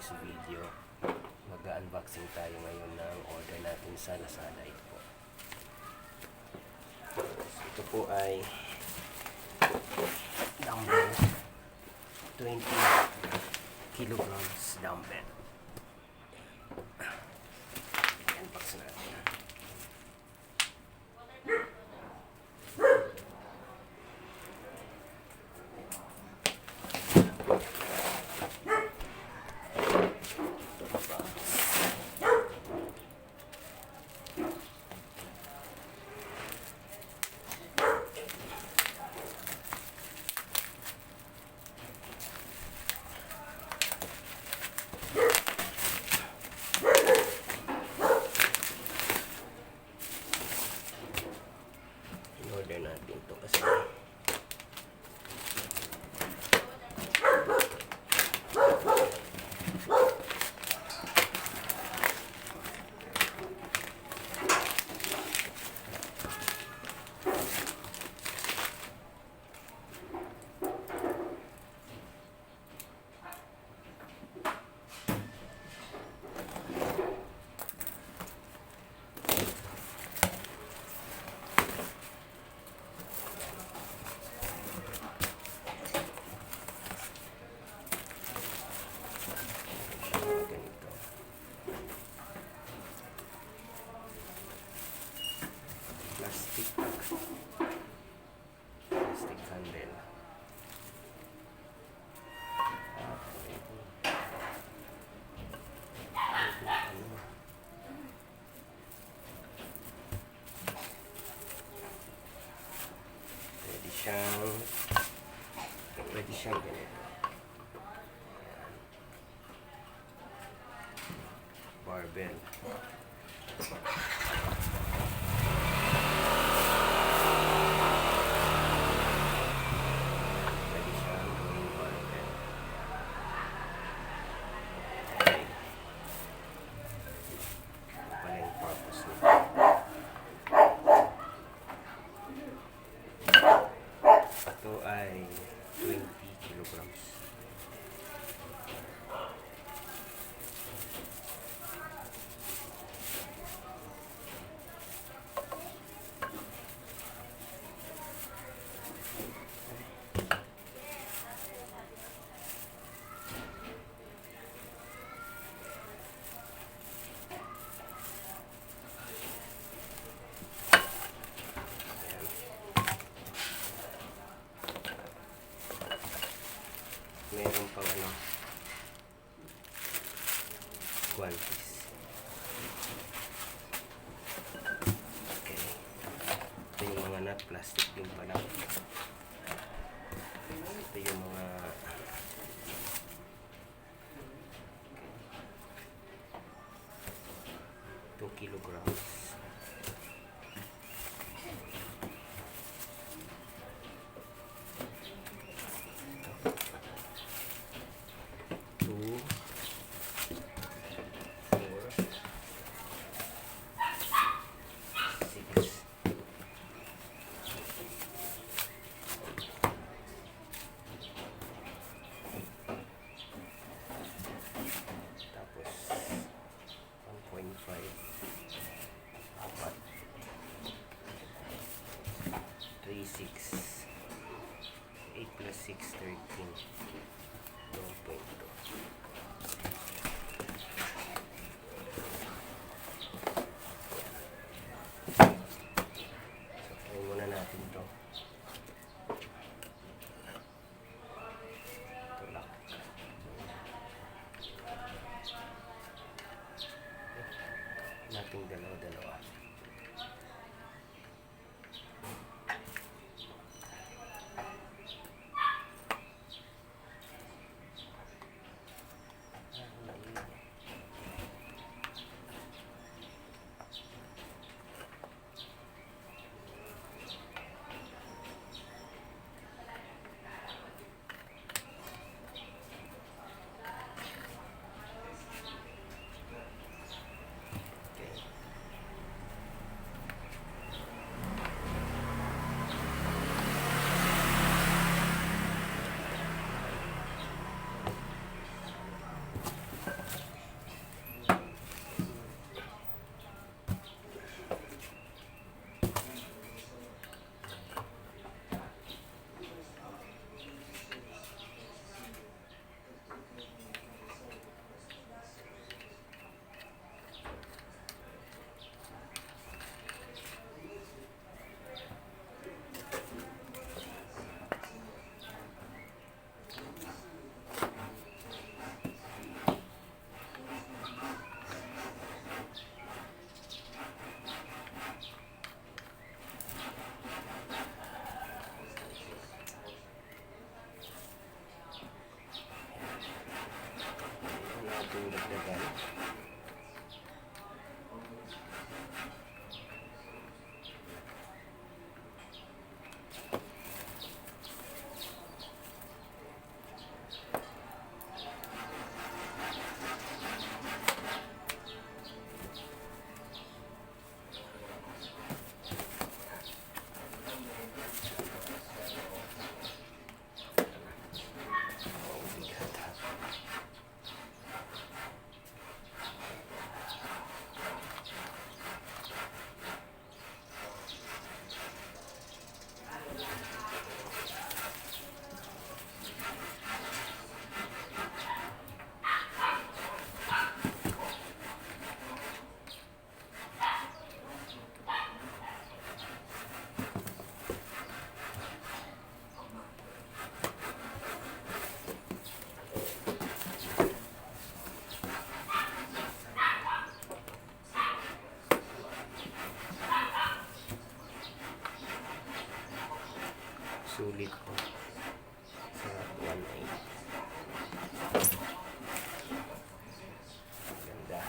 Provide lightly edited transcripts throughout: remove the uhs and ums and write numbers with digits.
unbox video. Mag-unboxing tayo ngayon ng order natin sa Lazada. Ito po. So, ito po ay dumbbell. 20 kilograms dumbbell. Unbox natin. In-order natin ito kasi plastic handle. Pwede siyang ganito. Barbell. Ito ay 20 kilograms. Meron pang guantes. Okay. Ito yung mga nut, plastic din pala. Ito yung mga 2 kilograms. Apat 3, 6 8 plus 6, 13 2.2. So try muna natin ito. Tulak nating dalawa-dalawa. Sulit po. Sa 1.8. Ganda.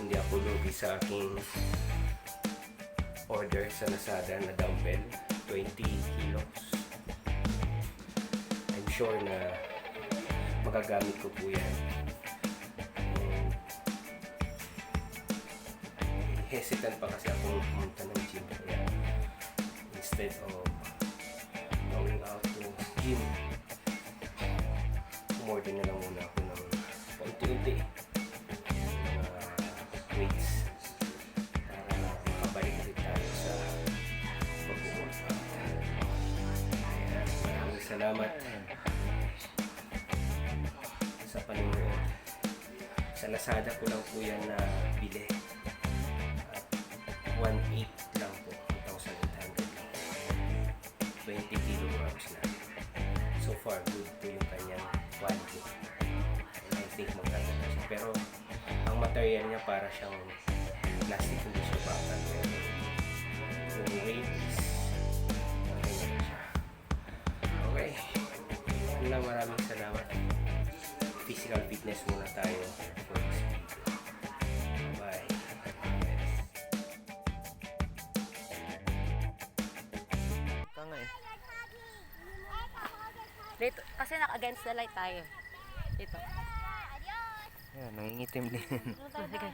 Hindi ako lugi sa aking order sa Lazada na dumbbell, 20 kilos. I'm sure na magagamit ko po yan. Hesitant pa kasi akong pumunta ng gym, kaya instead of going out to gym, umorder na lang muna ako ng paunti-unti weights para makabalik ulit tayo sa pag-workout. Maraming salamat sa panonood. Sa Lazada ko lang po yan na bili. 1.8 lang po, 1,800 lang. 20 kilograms na. So far, good po yung kanyang quality. And I think magkaganda siya. Pero ang material niya para siyang plastic, hindi siya bakal. Pero yung weight is okay na siya. Okay. Yun lang, maraming salamat. Physical fitness muna tayo for this video. Bye. Dito, kasi naka-against the light tayo. Dito. Yan, nangingitim din. Sige.